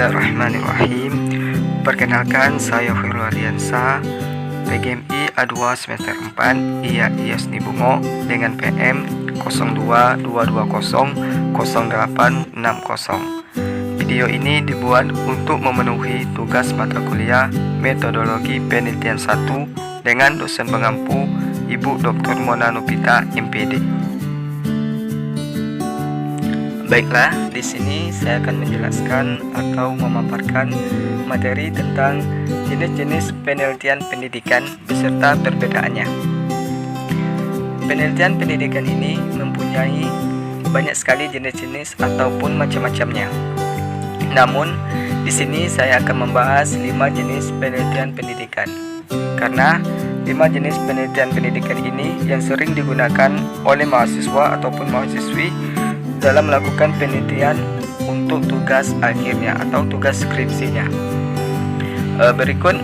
Bismillahirrahmanirrahim. Perkenalkan, saya Khairul Ardiansyah, PGMI A2 semester 4 IAIS Nibungo dengan PM 0222000860. Video ini dibuat untuk memenuhi tugas mata kuliah Metodologi Penelitian 1 dengan dosen pengampu Ibu Dr. Mona Nupita, MPD. Baiklah, di sini saya akan menjelaskan atau memaparkan materi tentang jenis-jenis penelitian pendidikan beserta perbedaannya. Penelitian pendidikan ini mempunyai banyak sekali jenis-jenis ataupun macam-macamnya. Namun, di sini saya akan membahas 5 jenis penelitian pendidikan. Karena 5 jenis penelitian pendidikan ini yang sering digunakan oleh mahasiswa ataupun mahasiswi dalam melakukan penelitian untuk tugas akhirnya atau tugas skripsinya. Berikut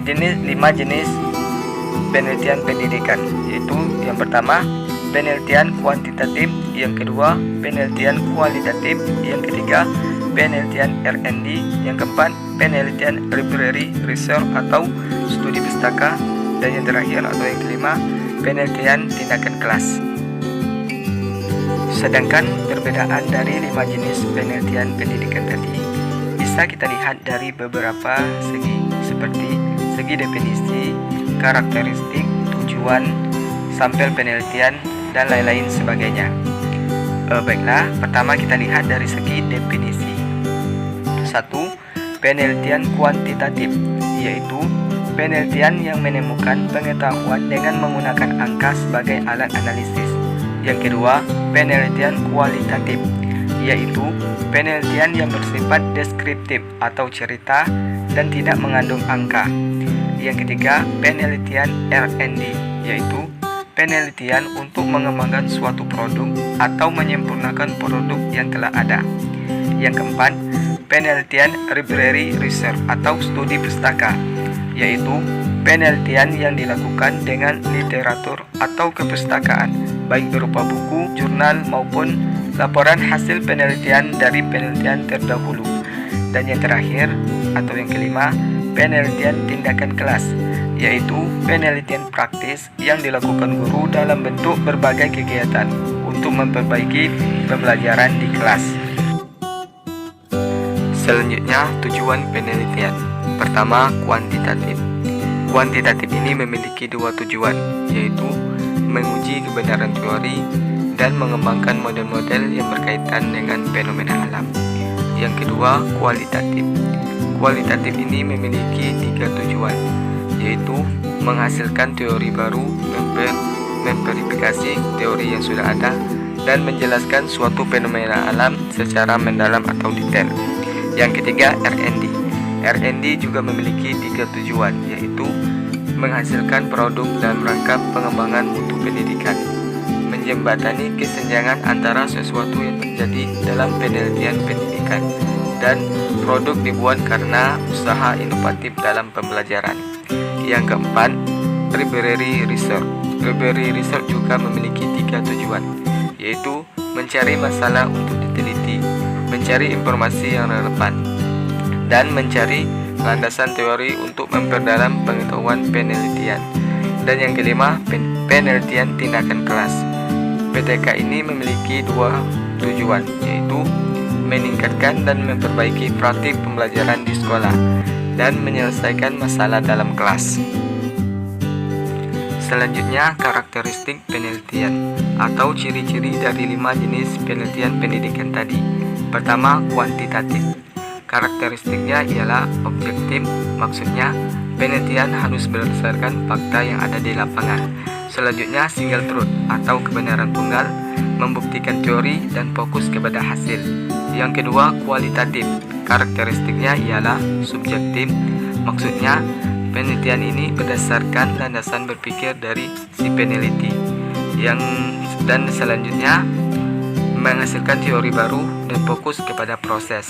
5 jenis penelitian pendidikan, yaitu yang pertama penelitian kuantitatif, yang kedua penelitian kualitatif, yang ketiga penelitian R&D, yang keempat penelitian library research atau studi pustaka, dan yang terakhir atau yang kelima penelitian tindakan kelas. Sedangkan perbedaan dari 5 jenis penelitian pendidikan tadi bisa kita lihat dari beberapa segi, seperti segi definisi, karakteristik, tujuan, sampel penelitian, dan lain-lain sebagainya. Baiklah, pertama kita lihat dari segi definisi. 1. Penelitian kuantitatif, yaitu penelitian yang menemukan pengetahuan dengan menggunakan angka sebagai alat analisis. Yang kedua, penelitian kualitatif, yaitu penelitian yang bersifat deskriptif atau cerita dan tidak mengandung angka. Yang ketiga, penelitian R&D, yaitu penelitian untuk mengembangkan suatu produk atau menyempurnakan produk yang telah ada. Yang keempat, penelitian library research atau studi pustaka, yaitu penelitian yang dilakukan dengan literatur atau kepustakaan, baik berupa buku, jurnal, maupun laporan hasil penelitian dari penelitian terdahulu. Dan yang terakhir atau yang kelima, penelitian tindakan kelas, yaitu penelitian praktis yang dilakukan guru dalam bentuk berbagai kegiatan untuk memperbaiki pembelajaran di kelas. Selanjutnya, tujuan penelitian. Pertama, kuantitatif. Kuantitatif ini memiliki 2 tujuan, yaitu menguji kebenaran teori dan mengembangkan model-model yang berkaitan dengan fenomena alam. Yang kedua, kualitatif. Kualitatif ini memiliki 3 tujuan, yaitu menghasilkan teori baru, memverifikasi teori yang sudah ada, dan menjelaskan suatu fenomena alam secara mendalam atau detail. Yang ketiga, R&D. R&D juga memiliki 3 tujuan, yaitu menghasilkan produk dalam rangka pengembangan mutu pendidikan, menjembatani kesenjangan antara sesuatu yang terjadi dalam penelitian pendidikan, dan produk dibuat karena usaha inovatif dalam pembelajaran. Yang keempat, library research. Library research juga memiliki 3 tujuan, yaitu mencari masalah untuk diteliti, mencari informasi yang relevan, dan mencari landasan teori untuk memperdalam pengetahuan penelitian. Dan yang kelima, penelitian tindakan kelas. PTK ini memiliki 2 tujuan, yaitu meningkatkan dan memperbaiki praktik pembelajaran di sekolah dan menyelesaikan masalah dalam kelas. Selanjutnya, karakteristik penelitian atau ciri-ciri dari 5 jenis penelitian pendidikan tadi. Pertama, kuantitatif. Karakteristiknya ialah objektif, maksudnya penelitian harus berdasarkan fakta yang ada di lapangan. Selanjutnya, single truth atau kebenaran tunggal, membuktikan teori dan fokus kepada hasil. Yang kedua, kualitatif. Karakteristiknya ialah subjektif, maksudnya penelitian ini berdasarkan landasan berpikir dari si peneliti. Dan selanjutnya, menghasilkan teori baru dan fokus kepada proses.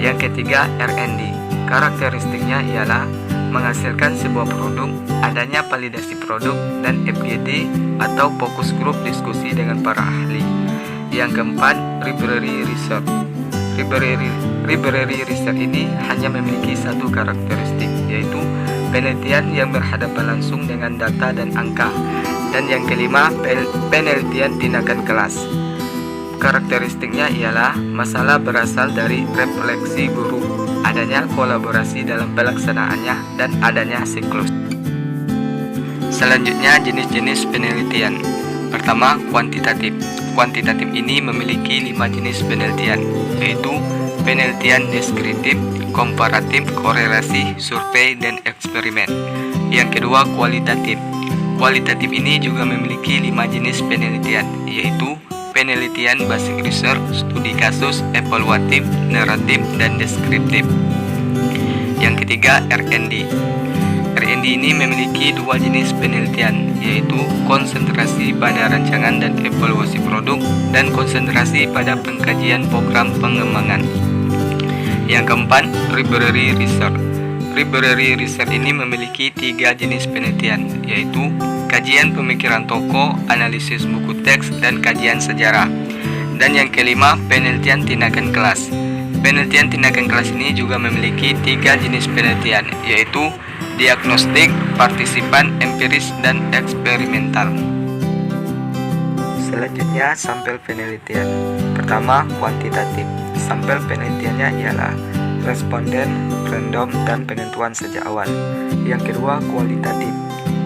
Yang ketiga, R&D. Karakteristiknya ialah menghasilkan sebuah produk, adanya validasi produk, dan FGD atau fokus grup diskusi dengan para ahli. Yang keempat, library research. library research ini hanya memiliki satu karakteristik, yaitu penelitian yang berhadapan langsung dengan data dan angka. Dan yang kelima, penelitian tindakan kelas. Karakteristiknya ialah masalah berasal dari refleksi guru, adanya kolaborasi dalam pelaksanaannya, dan adanya siklus. Selanjutnya, jenis-jenis penelitian. Pertama, kuantitatif. Kuantitatif ini memiliki 5 jenis penelitian, yaitu penelitian deskriptif, komparatif, korelasi, survei, dan eksperimen. Yang kedua, kualitatif. Kualitatif ini juga memiliki 5 jenis penelitian, yaitu penelitian basic research, studi kasus, evaluatif, naratif, dan deskriptif. Yang ketiga, R&D. R&D ini memiliki 2 jenis penelitian, yaitu konsentrasi pada rancangan dan evaluasi produk, dan konsentrasi pada pengkajian program pengembangan. Yang keempat, library research. Library research ini memiliki 3 jenis penelitian, yaitu kajian pemikiran tokoh, analisis buku teks, dan kajian sejarah. Dan yang kelima, penelitian tindakan kelas. Penelitian tindakan kelas ini juga memiliki 3 jenis penelitian, yaitu diagnostik, partisipan, empiris, dan eksperimental. Selanjutnya, sampel penelitian. Pertama, kuantitatif. Sampel penelitiannya ialah responden, random, dan penentuan sejak awal. Yang kedua, kualitatif.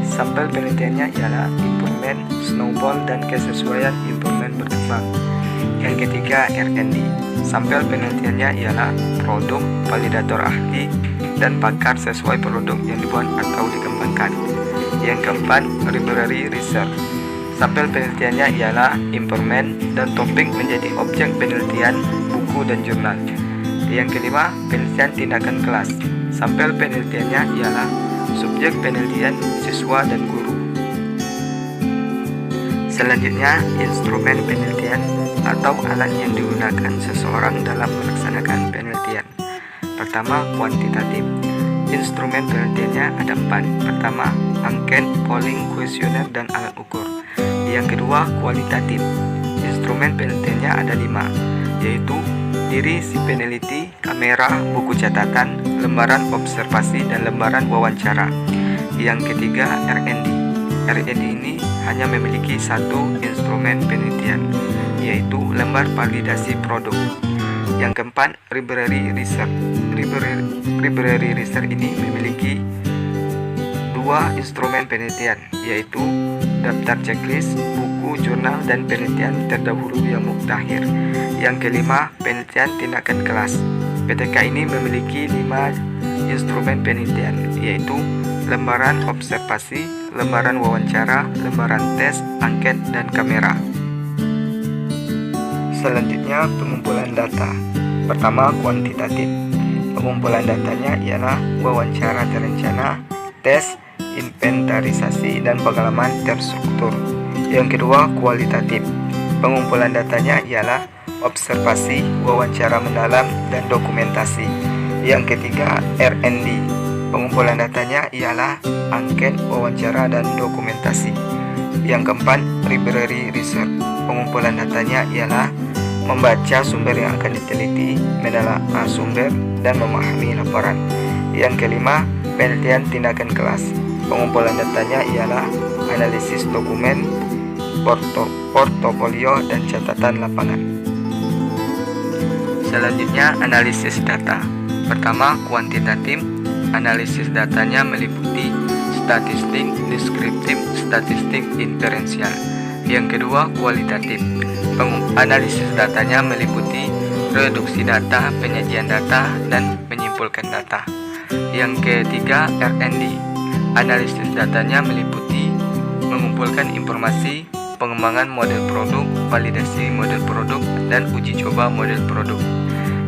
Sampel penelitiannya ialah improvement, snowball, dan kesesuaian improvement berkembang. Yang ketiga, R&D. Sampel penelitiannya ialah produk, validator ahli, dan pakar sesuai produk yang dibuat atau dikembangkan. Yang keempat, library research. Sampel penelitiannya ialah improvement dan topik menjadi objek penelitian, buku, dan jurnal. Yang kelima, penelitian tindakan kelas. Sampel penelitiannya ialah subjek penelitian, siswa, dan guru. Selanjutnya, instrumen penelitian atau alat yang digunakan seseorang dalam melaksanakan penelitian. Pertama, kuantitatif. Instrumen penelitiannya ada 4. Pertama, angket, polling, kuesioner, dan alat ukur. Yang kedua, kualitatif. Instrumen penelitiannya ada 5, yaitu diri si peneliti, kamera, buku catatan, lembaran observasi, dan lembaran wawancara. Yang ketiga, R&D. R&D ini hanya memiliki 1 instrumen penelitian, yaitu lembar validasi produk. Yang keempat, library research. Library research ini memiliki 2 instrumen penelitian, yaitu daftar checklist, buku, jurnal, dan penelitian terdahulu yang muktakhir. Yang kelima, penelitian tindakan kelas. PTK ini memiliki 5 instrumen penelitian, yaitu lembaran observasi, lembaran wawancara, lembaran tes, angket, dan kamera. Selanjutnya, pengumpulan data. Pertama, kuantitatif. Pengumpulan datanya ialah wawancara terencana, tes, inventarisasi, dan pengalaman terstruktur. Yang kedua, kualitatif. Pengumpulan datanya ialah observasi, wawancara mendalam, dan dokumentasi. Yang ketiga, R&D. Pengumpulan datanya ialah angket, wawancara, dan dokumentasi. Yang keempat, library research. Pengumpulan datanya ialah membaca sumber yang akan diteliti, menelaah sumber, dan memahami laporan. Yang kelima, penelitian tindakan kelas. Pengumpulan datanya ialah analisis dokumen, portofolio, dan catatan lapangan. Selanjutnya, analisis data. Pertama, kuantitatif. Analisis datanya meliputi statistik, deskriptif, statistik, inferensial. Yang kedua, kualitatif. Analisis datanya meliputi reduksi data, penyajian data, dan menyimpulkan data. Yang ketiga, R&D. Analisis datanya meliputi mengumpulkan informasi, pengembangan model produk, validasi model produk, dan uji coba model produk.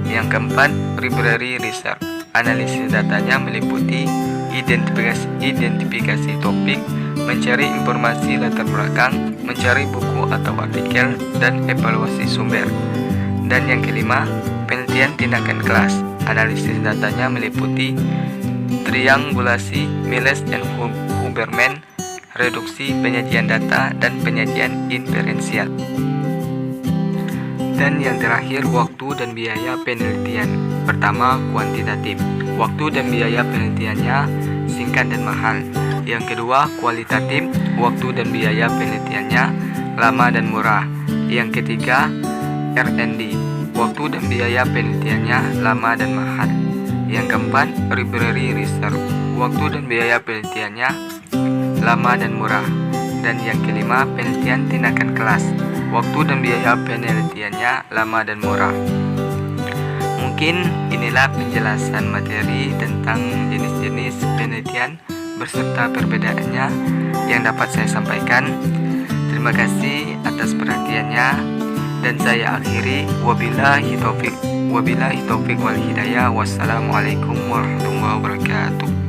Yang keempat, library research. Analisis datanya meliputi identifikasi topik, mencari informasi latar belakang, mencari buku atau artikel, dan evaluasi sumber. Dan yang kelima, penelitian tindakan kelas. Analisis datanya meliputi triangulasi, Miles and Huberman, reduksi, penyajian data, dan penyajian inferensial. Dan yang terakhir, waktu dan biaya penelitian. Pertama, kuantitatif. Waktu dan biaya penelitiannya singkat dan mahal. Yang kedua, kualitatif. Waktu dan biaya penelitiannya lama dan murah. Yang ketiga, R&D. Waktu dan biaya penelitiannya lama dan mahal. Yang keempat, library research. Waktu dan biaya penelitiannya lama dan murah. Dan yang kelima, penelitian tindakan kelas. Waktu dan biaya penelitiannya lama dan murah. Mungkin inilah penjelasan materi tentang jenis-jenis penelitian beserta perbedaannya yang dapat saya sampaikan. Terima kasih atas perhatiannya, dan saya akhiri wabillahi taufik wal hidayah. Wassalamualaikum warahmatullahi wabarakatuh.